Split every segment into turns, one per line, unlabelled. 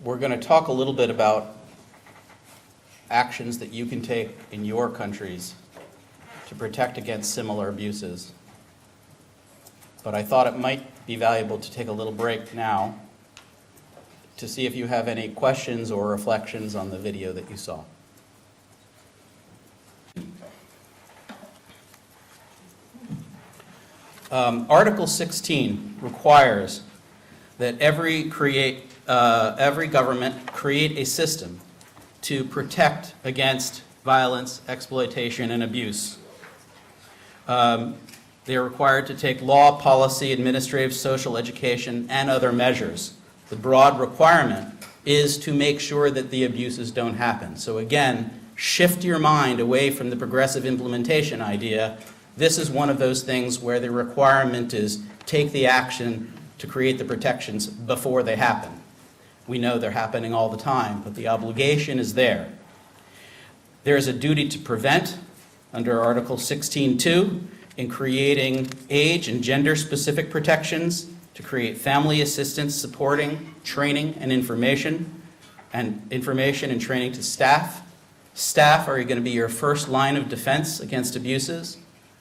we're going to talk a little bit about actions that you can take in your countries to protect against similar abuses. But I thought it might be valuable to take a little break now to see if you have any questions or reflections on the video that you saw. Article 16 requires that every government create a system to protect against violence, exploitation, and abuse. They are required to take law, policy, administrative, social, education, and other measures. The broad requirement is to make sure that the abuses don't happen. So again, shift your mind away from the progressive implementation idea. This is one of those things where the requirement is take the action to create the protections before they happen. We know they're happening all the time, but the obligation is there. There is a duty to prevent under Article 16.2 in creating age and gender-specific protections, to create family assistance, supporting, training, and information and training to staff. Staff are going to be your first line of defense against abuses.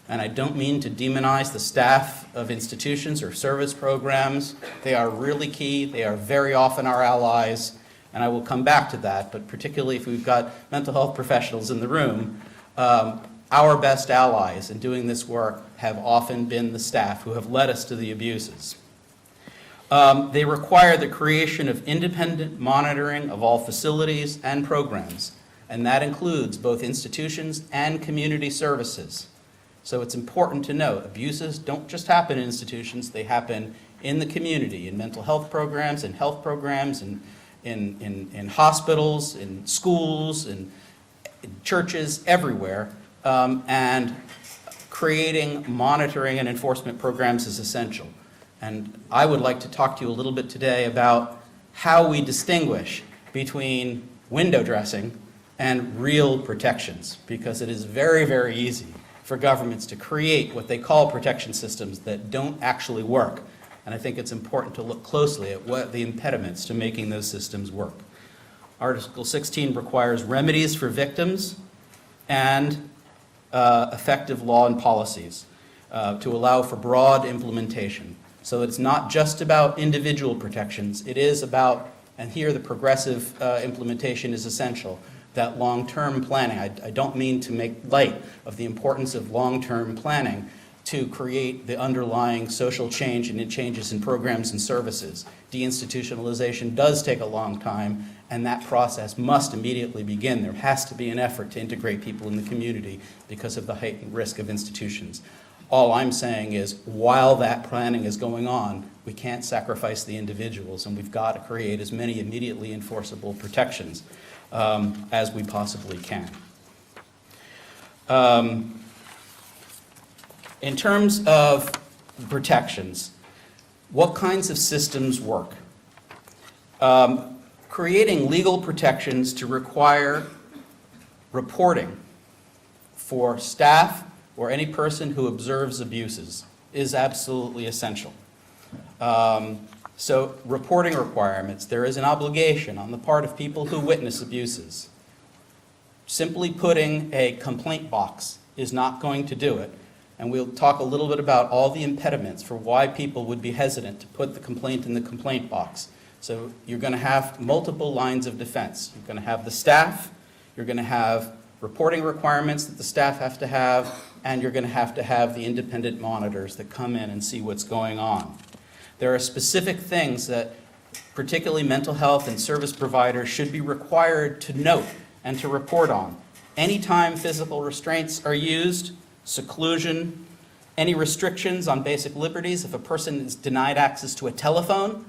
And I don't mean to demonize the staff of institutions or service programs. They are really key. They are very often our allies. And I will come back to that, but particularly if we've got mental health professionals in the room, our best allies in doing this work have often been the staff who have led us to the abuses. They require the creation of independent monitoring of all facilities and programs, and that includes both institutions and community services. So it's important to note, abuses don't just happen in institutions, they happen in the community, in mental health programs, in health programs, in hospitals, in schools, in churches, everywhere. And creating monitoring and enforcement programs is essential. And I would like to talk to you a little bit today about how we distinguish between window dressing and real protections, because it is very, very easy for governments to create what they call protection systems that don't actually work. And I think it's important to look closely at what the impediments to making those systems work. Article 16 requires remedies for victims and effective law and policies to allow for broad implementation. So it's not just about individual protections. It is about, and here the progressive implementation is essential, that long-term planning. I don't mean to make light of the importance of long-term planning to create the underlying social change and changes in programs and services. Deinstitutionalization does take a long time, and that process must immediately begin. There has to be an effort to integrate people in the community because of the heightened risk of institutions. All I'm saying is, while that planning is going on, we can't sacrifice the individuals, and we've got to create as many immediately enforceable protections as we possibly can. In terms of protections, what kinds of systems work? Creating legal protections to require reporting for staff or any person who observes abuses is absolutely essential. So reporting requirements, there is an obligation on the part of people who witness abuses. Simply putting a complaint box is not going to do it. And we'll talk a little bit about all the impediments for why people would be hesitant to put the complaint in the complaint box. So you're going to have multiple lines of defense. You're going to have the staff, you're going to have reporting requirements that the staff have to have, and you're going to have the independent monitors that come in and see what's going on. There are specific things that particularly mental health and service providers should be required to note and to report on. Anytime physical restraints are used, seclusion, any restrictions on basic liberties, if a person is denied access to a telephone,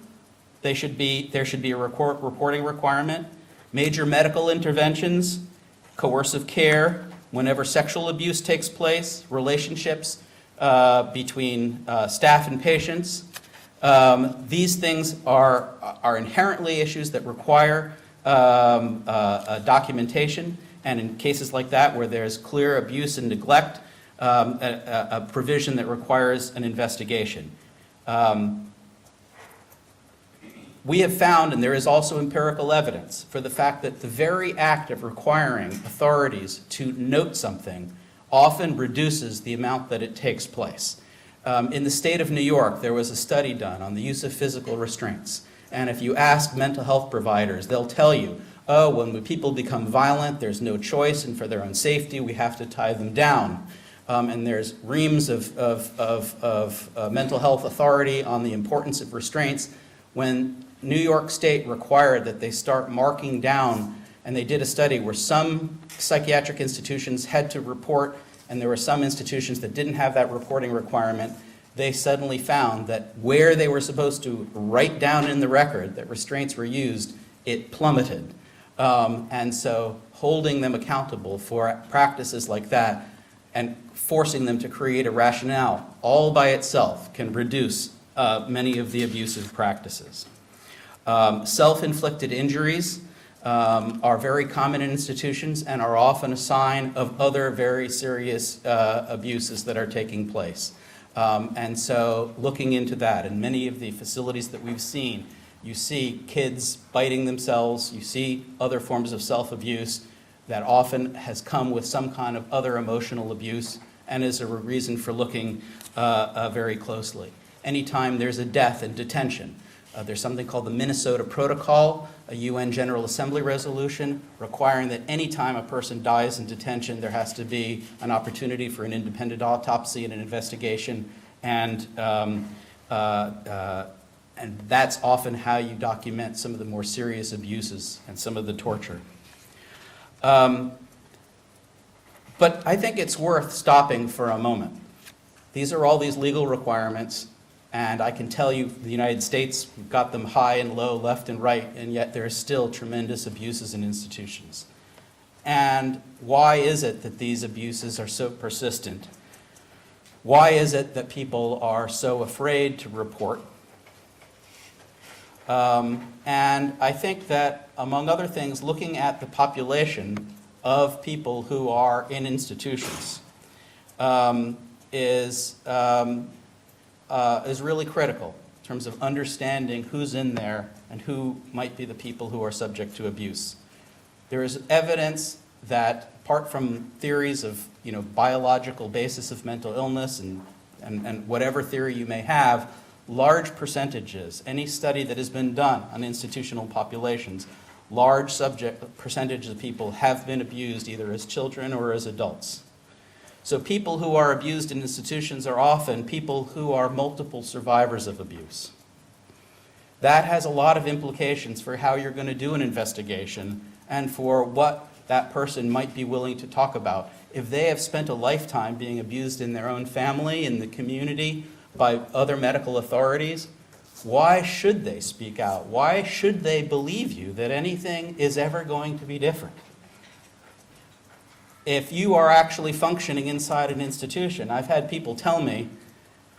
there should be a reporting requirement. Major medical interventions, coercive care, whenever sexual abuse takes place, relationships between staff and patients. These things are inherently issues that require documentation, and in cases like that where there's clear abuse and neglect, a provision that requires an investigation. We have found, and there is also empirical evidence, for the fact that the very act of requiring authorities to note something often reduces the amount that it takes place. In the state of New York, there was a study done on the use of physical restraints. And if you ask mental health providers, they'll tell you, oh, when people become violent, there's no choice, and for their own safety, we have to tie them down. And there's reams of mental health authority on the importance of restraints. When New York State required that they start marking down, and they did a study where some psychiatric institutions had to report, and there were some institutions that didn't have that reporting requirement, they suddenly found that where they were supposed to write down in the record that restraints were used, it plummeted. And so holding them accountable for practices like that and forcing them to create a rationale all by itself can reduce many of the abusive practices. Self-inflicted injuries are very common in institutions and are often a sign of other very serious abuses that are taking place. And so looking into that, in many of the facilities that we've seen, you see kids biting themselves, you see other forms of self-abuse that often has come with some kind of other emotional abuse and is a reason for looking very closely. Anytime there's a death in detention, there's something called the Minnesota Protocol, a UN General Assembly resolution requiring that any time a person dies in detention, there has to be an opportunity for an independent autopsy and an investigation, and that's often how you document some of the more serious abuses and some of the torture. But I think it's worth stopping for a moment. These are all these legal requirements. And I can tell you, the United States, we've got them high and low, left and right, and yet there are still tremendous abuses in institutions. And why is it that these abuses are so persistent? Why is it that people are so afraid to report? And I think that, among other things, looking at the population of people who are in institutions is really critical in terms of understanding who's in there and who might be the people who are subject to abuse. There is evidence that, apart from theories of biological basis of mental illness and whatever theory you may have, large percentages, any study that has been done on institutional populations, large percentages of people have been abused either as children or as adults. So people who are abused in institutions are often people who are multiple survivors of abuse. That has a lot of implications for how you're going to do an investigation and for what that person might be willing to talk about. If they have spent a lifetime being abused in their own family, in the community, by other medical authorities, why should they speak out? Why should they believe you that anything is ever going to be different? If you are actually functioning inside an institution, I've had people tell me,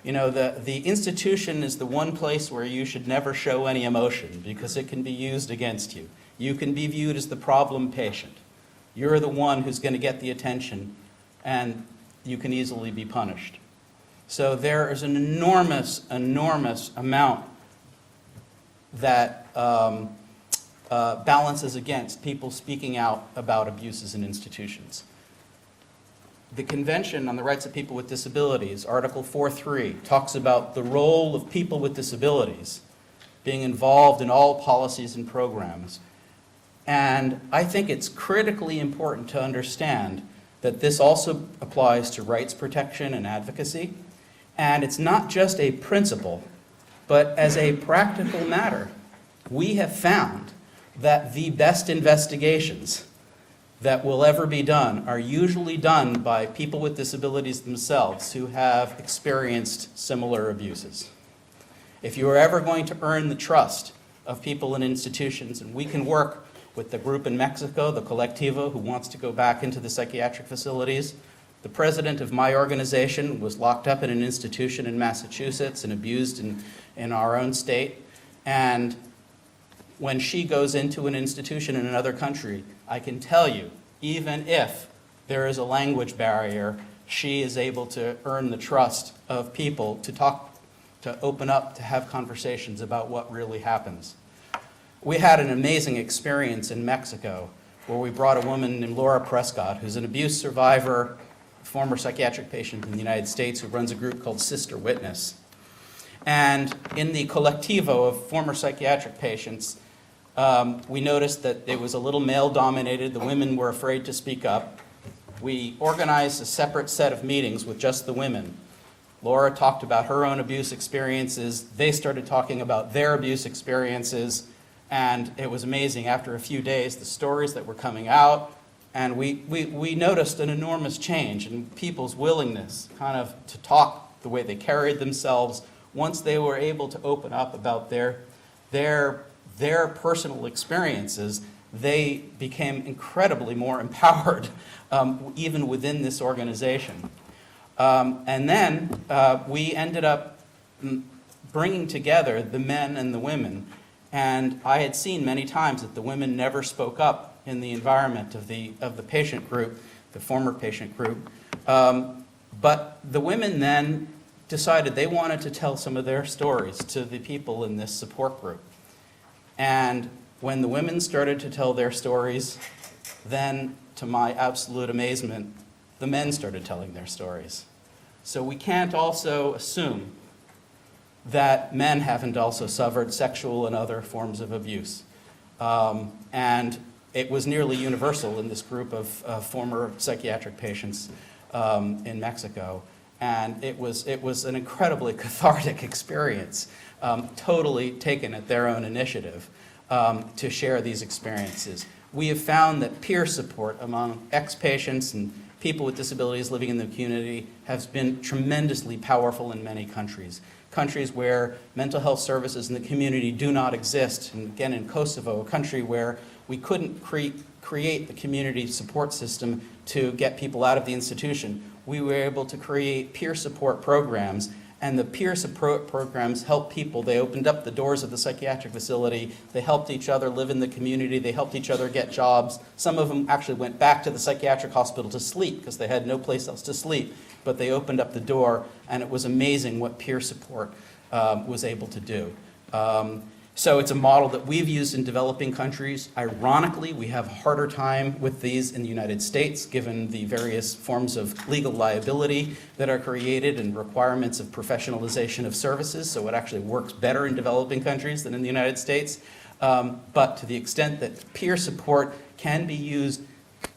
the institution is the one place where you should never show any emotion because it can be used against you. You can be viewed as the problem patient. You're the one who's going to get the attention, and you can easily be punished. So there is an enormous amount that balances against people speaking out about abuses in institutions. The Convention on the Rights of People with Disabilities, Article 4.3, talks about the role of people with disabilities being involved in all policies and programs. And I think it's critically important to understand that this also applies to rights protection and advocacy. And it's not just a principle, but as a practical matter, we have found that the best investigations that will ever be done are usually done by people with disabilities themselves who have experienced similar abuses. If you are ever going to earn the trust of people in institutions, and we can work with the group in Mexico, the Colectivo, who wants to go back into the psychiatric facilities. The president of my organization was locked up in an institution in Massachusetts and abused in our own state. And when she goes into an institution in another country, I can tell you, even if there is a language barrier, she is able to earn the trust of people to talk, to open up, to have conversations about what really happens. We had an amazing experience in Mexico where we brought a woman named Laura Prescott, who's an abuse survivor, former psychiatric patient in the United States, who runs a group called Sister Witness. And in the collectivo of former psychiatric patients, we noticed that it was a little male-dominated. The women were afraid to speak up. We organized a separate set of meetings with just the women. Laura talked about her own abuse experiences. They started talking about their abuse experiences. And it was amazing. After a few days, the stories that were coming out, and we noticed an enormous change in people's willingness kind of to talk the way they carried themselves once they were able to open up about their personal experiences. They became incredibly more empowered, even within this organization. And then we ended up bringing together the men and the women. And I had seen many times that the women never spoke up in the environment of the patient group, the former patient group. But the women then decided they wanted to tell some of their stories to the people in this support group. And when the women started to tell their stories, then, to my absolute amazement, the men started telling their stories. So we can't also assume that men haven't also suffered sexual and other forms of abuse. And it was nearly universal in this group of former psychiatric patients in Mexico. And it was an incredibly cathartic experience, totally taken at their own initiative to share these experiences. We have found that peer support among ex-patients and people with disabilities living in the community has been tremendously powerful in many countries. Countries where mental health services in the community do not exist. And again, in Kosovo, a country where we couldn't create the community support system to get people out of the institution, we were able to create peer support programs. And the peer support programs helped people. They opened up the doors of the psychiatric facility. They helped each other live in the community. They helped each other get jobs. Some of them actually went back to the psychiatric hospital to sleep because they had no place else to sleep. But they opened up the door, and it was amazing what peer support was able to do. So it's a model that we've used in developing countries. Ironically, we have a harder time with these in the United States, given the various forms of legal liability that are created and requirements of professionalization of services. So it actually works better in developing countries than in the United States. But to the extent that peer support can be used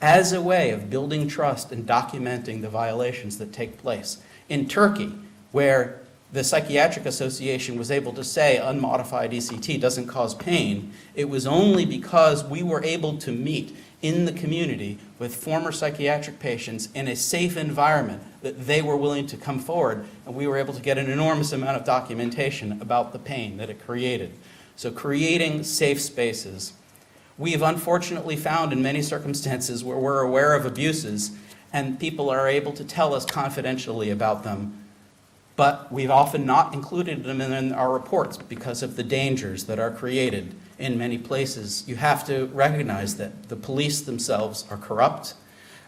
as a way of building trust and documenting the violations that take place. In Turkey, where the Psychiatric Association was able to say unmodified ECT doesn't cause pain, it was only because we were able to meet in the community with former psychiatric patients in a safe environment that they were willing to come forward, and we were able to get an enormous amount of documentation about the pain that it created. So creating safe spaces. We have unfortunately found in many circumstances where we're aware of abuses and people are able to tell us confidentially about them, but we've often not included them in our reports because of the dangers that are created in many places. You have to recognize that the police themselves are corrupt,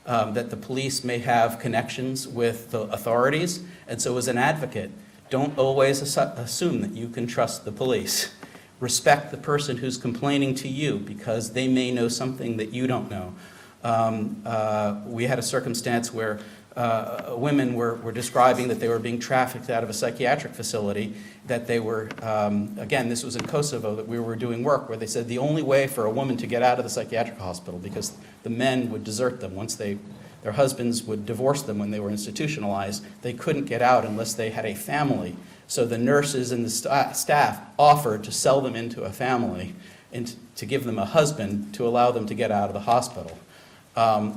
that the police may have connections with the authorities, and so as an advocate, don't always assume that you can trust the police. Respect the person who's complaining to you because they may know something that you don't know. We had a circumstance where women were describing that they were being trafficked out of a psychiatric facility, that they were, again, this was in Kosovo that we were doing work where they said the only way for a woman to get out of the psychiatric hospital, because the men would desert them once their husbands would divorce them when they were institutionalized, they couldn't get out unless they had a family. So the nurses and the staff offered to sell them into a family and to give them a husband to allow them to get out of the hospital.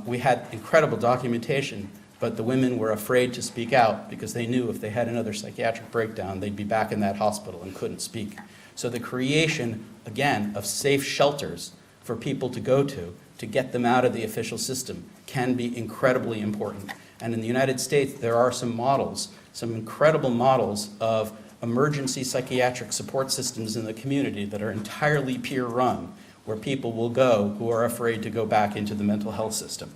We had incredible documentation, but the women were afraid to speak out because they knew if they had another psychiatric breakdown, they'd be back in that hospital and couldn't speak. So the creation, again, of safe shelters for people to go to get them out of the official system can be incredibly important. And in the United States, there are some models, some incredible models of emergency psychiatric support systems in the community that are entirely peer-run, where people will go who are afraid to go back into the mental health system.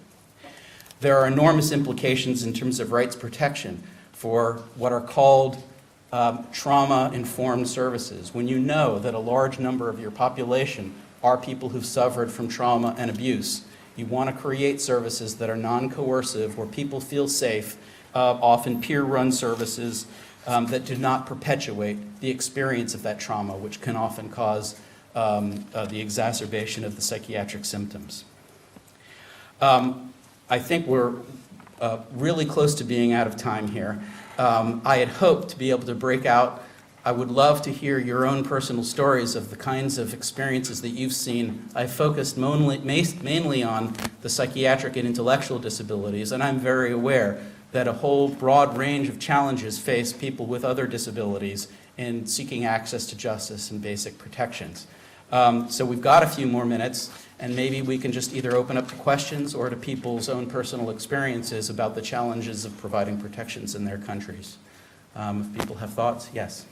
There are enormous implications in terms of rights protection for what are called trauma-informed services. When you know that a large number of your population are people who've suffered from trauma and abuse, you want to create services that are non-coercive, where people feel safe, often peer-run services that do not perpetuate the experience of that trauma, which can often cause the exacerbation of the psychiatric symptoms. I think we're really close to being out of time here. I had hoped to be able to break out. I would love to hear your own personal stories of the kinds of experiences that you've seen. I focused mainly on the psychiatric and intellectual disabilities, and I'm very aware that a whole broad range of challenges face people with other disabilities in seeking access to justice and basic protections. So we've got a few more minutes, and maybe we can just either open up to questions or to people's own personal experiences about the challenges of providing protections in their countries. If people have thoughts, yes.